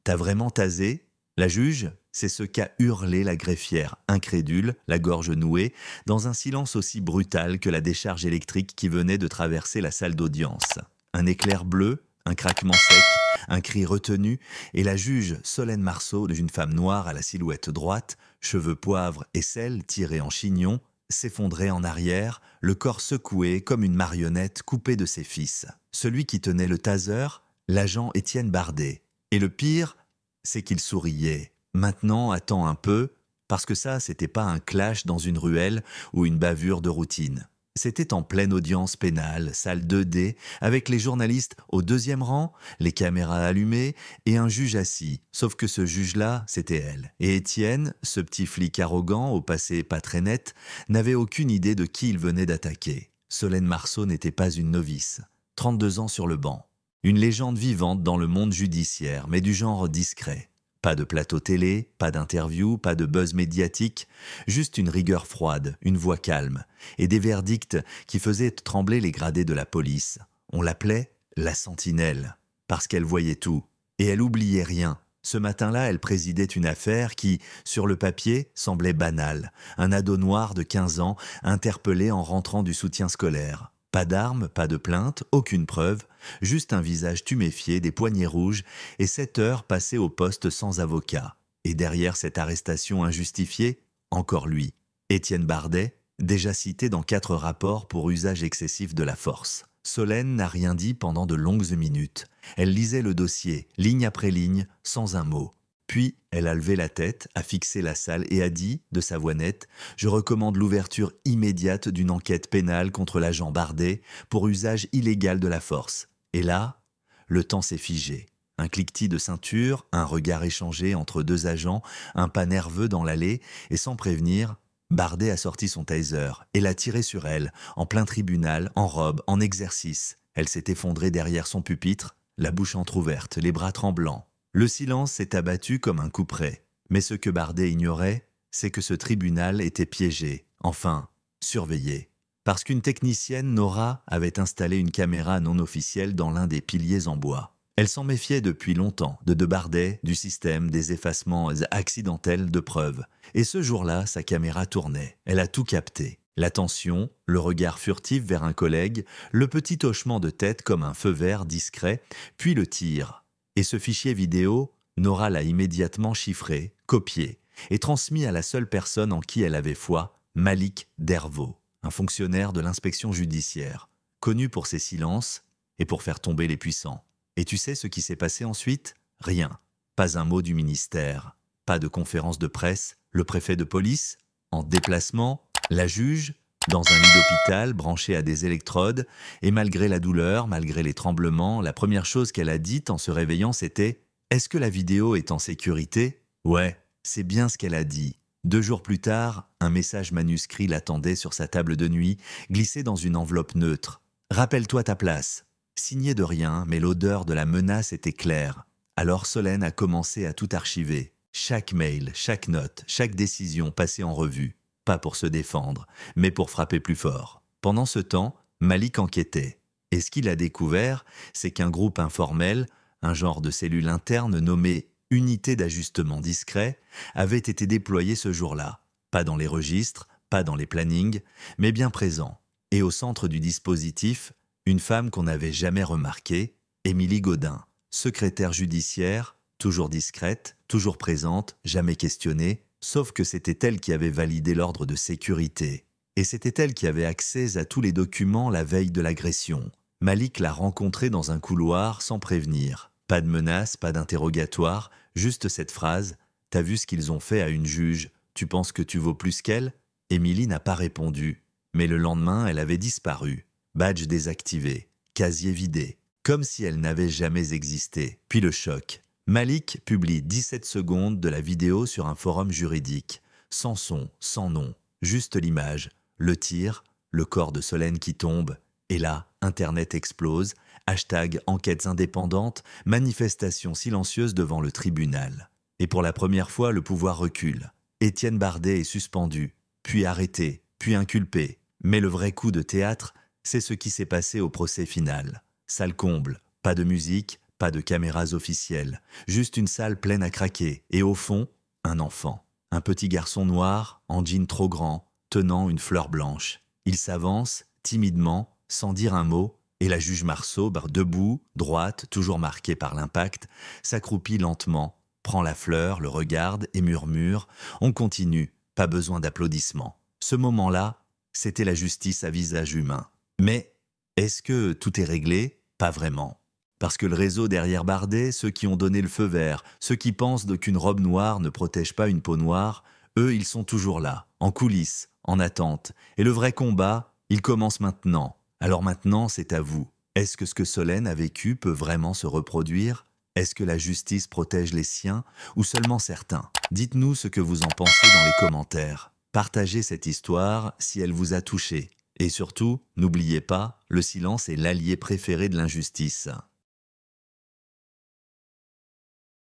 T'as vraiment tasé? La juge, c'est ce qu'a hurlé la greffière, incrédule, la gorge nouée, dans un silence aussi brutal que la décharge électrique qui venait de traverser la salle d'audience. Un éclair bleu, un craquement sec, un cri retenu, et la juge Solène Marceau, d'une femme noire à la silhouette droite, cheveux poivre et sel tirés en chignon, s'effondrait en arrière, le corps secoué comme une marionnette coupée de ses fils. Celui qui tenait le taser, l'agent Étienne Bardet. Et le pire, c'est qu'il souriait. Maintenant, attends un peu, parce que ça, c'était pas un clash dans une ruelle ou une bavure de routine. C'était en pleine audience pénale, salle 2D, avec les journalistes au deuxième rang, les caméras allumées et un juge assis. Sauf que ce juge-là, c'était elle. Et Étienne, ce petit flic arrogant, au passé pas très net, n'avait aucune idée de qui il venait d'attaquer. Solène Marceau n'était pas une novice. 32 ans sur le banc. Une légende vivante dans le monde judiciaire, mais du genre discret. Pas de plateau télé, pas d'interview, pas de buzz médiatique, juste une rigueur froide, une voix calme, et des verdicts qui faisaient trembler les gradés de la police. On l'appelait la sentinelle, parce qu'elle voyait tout, et elle oubliait rien. Ce matin-là, elle présidait une affaire qui, sur le papier, semblait banale. Un ado noir de 15 ans, interpellé en rentrant du soutien scolaire. Pas d'armes, pas de plainte, aucune preuve, juste un visage tuméfié, des poignets rouges et 7 heures passées au poste sans avocat. Et derrière cette arrestation injustifiée, encore lui, Étienne Bardet, déjà cité dans 4 rapports pour usage excessif de la force. Solène n'a rien dit pendant de longues minutes. Elle lisait le dossier, ligne après ligne, sans un mot. Puis, elle a levé la tête, a fixé la salle et a dit, de sa voix nette, « Je recommande l'ouverture immédiate d'une enquête pénale contre l'agent Bardet pour usage illégal de la force. » Et là, le temps s'est figé. Un cliquetis de ceinture, un regard échangé entre 2 agents, un pas nerveux dans l'allée, et sans prévenir, Bardet a sorti son taser et l'a tiré sur elle, en plein tribunal, en robe, en exercice. Elle s'est effondrée derrière son pupitre, la bouche entr'ouverte, les bras tremblants. Le silence s'est abattu comme un couperet. Mais ce que Bardet ignorait, c'est que ce tribunal était piégé, enfin, surveillé. Parce qu'une technicienne, Nora, avait installé une caméra non officielle dans l'un des piliers en bois. Elle s'en méfiait depuis longtemps, de Bardet, du système, des effacements accidentels de preuves. Et ce jour-là, sa caméra tournait. Elle a tout capté. L'attention, le regard furtif vers un collègue, le petit hochement de tête comme un feu vert discret, puis le tir. Et ce fichier vidéo, Nora l'a immédiatement chiffré, copié et transmis à la seule personne en qui elle avait foi, Malik Dervaux, un fonctionnaire de l'inspection judiciaire, connu pour ses silences et pour faire tomber les puissants. Et tu sais ce qui s'est passé ensuite? Rien. Pas un mot du ministère, pas de conférence de presse, le préfet de police, en déplacement, la juge, dans un lit d'hôpital branché à des électrodes, et malgré la douleur, malgré les tremblements, la première chose qu'elle a dite en se réveillant, c'était « Est-ce que la vidéo est en sécurité ?» Ouais, c'est bien ce qu'elle a dit. 2 jours plus tard, un message manuscrit l'attendait sur sa table de nuit, glissé dans une enveloppe neutre. « Rappelle-toi ta place !» Signé de rien, mais l'odeur de la menace était claire. Alors Solène a commencé à tout archiver. Chaque mail, chaque note, chaque décision passée en revue. Pas pour se défendre, mais pour frapper plus fort. Pendant ce temps, Malik enquêtait. Et ce qu'il a découvert, c'est qu'un groupe informel, un genre de cellule interne nommée « Unité d'ajustement discret », avait été déployé ce jour-là. Pas dans les registres, pas dans les plannings, mais bien présent. Et au centre du dispositif, une femme qu'on n'avait jamais remarquée, Émilie Gaudin, secrétaire judiciaire, toujours discrète, toujours présente, jamais questionnée, sauf que c'était elle qui avait validé l'ordre de sécurité. Et c'était elle qui avait accès à tous les documents la veille de l'agression. Malik l'a rencontrée dans un couloir sans prévenir. Pas de menace, pas d'interrogatoire, juste cette phrase « T'as vu ce qu'ils ont fait à une juge? Tu penses que tu vaux plus qu'elle ?» Émilie n'a pas répondu. Mais le lendemain, elle avait disparu. Badge désactivé, casier vidé, comme si elle n'avait jamais existé. Puis le choc. Malik publie 17 secondes de la vidéo sur un forum juridique. Sans son, sans nom, juste l'image, le tir, le corps de Solène qui tombe. Et là, Internet explose. Hashtag enquêtes indépendantes, manifestation silencieuse devant le tribunal. Et pour la première fois, le pouvoir recule. Étienne Bardet est suspendu, puis arrêté, puis inculpé. Mais le vrai coup de théâtre, c'est ce qui s'est passé au procès final. Salle comble, pas de musique, Pas de caméras officielles, juste une salle pleine à craquer, et au fond, un enfant. Un petit garçon noir, en jean trop grand, tenant une fleur blanche. Il s'avance, timidement, sans dire un mot, et la juge Marceau, debout, droite, toujours marquée par l'impact, s'accroupit lentement, prend la fleur, le regarde et murmure « On continue, pas besoin d'applaudissements ». Ce moment-là, c'était la justice à visage humain. Mais est-ce que tout est réglé? Pas vraiment. Parce que le réseau derrière Bardet, ceux qui ont donné le feu vert, ceux qui pensent qu'une robe noire ne protège pas une peau noire, eux, ils sont toujours là, en coulisses, en attente. Et le vrai combat, il commence maintenant. Alors maintenant, c'est à vous. Est-ce que ce que Solène a vécu peut vraiment se reproduire? Est-ce que la justice protège les siens ou seulement certains? Dites-nous ce que vous en pensez dans les commentaires. Partagez cette histoire si elle vous a touché. Et surtout, n'oubliez pas, le silence est l'allié préféré de l'injustice.